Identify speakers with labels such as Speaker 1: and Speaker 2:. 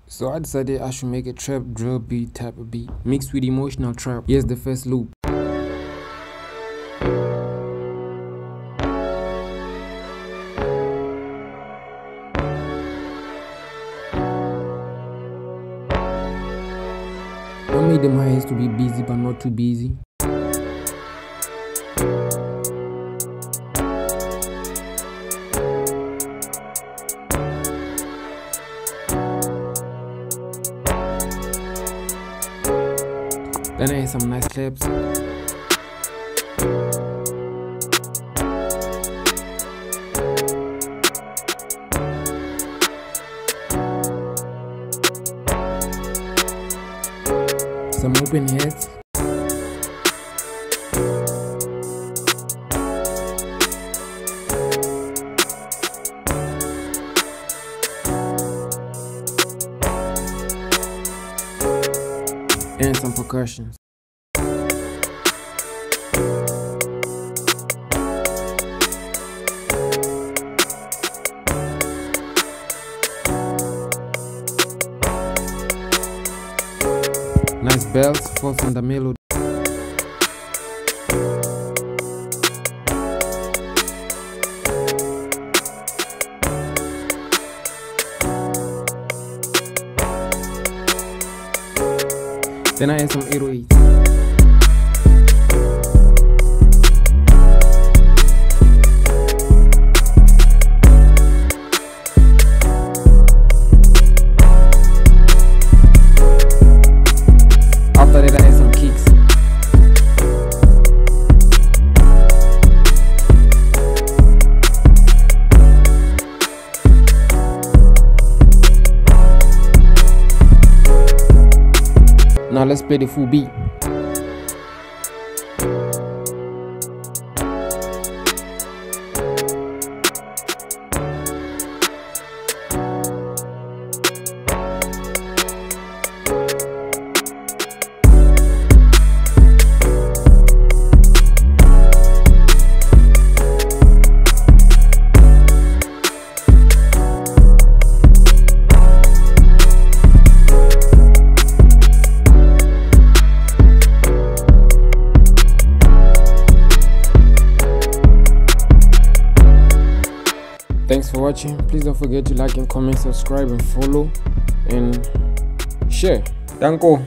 Speaker 1: So I decided I should make a trap drill beat type of beat mixed with emotional trap. Here's the first loop. I made them hi-hats to be busy but not too busy. Then I had some nice claps. Some open heads. And some percussions. Nice bells falls on the melody. Then I add some 808. After that I add some kicks. Now let's play the full beat. Thanks for watching. Please don't forget to like and comment, subscribe and follow and share. Danko.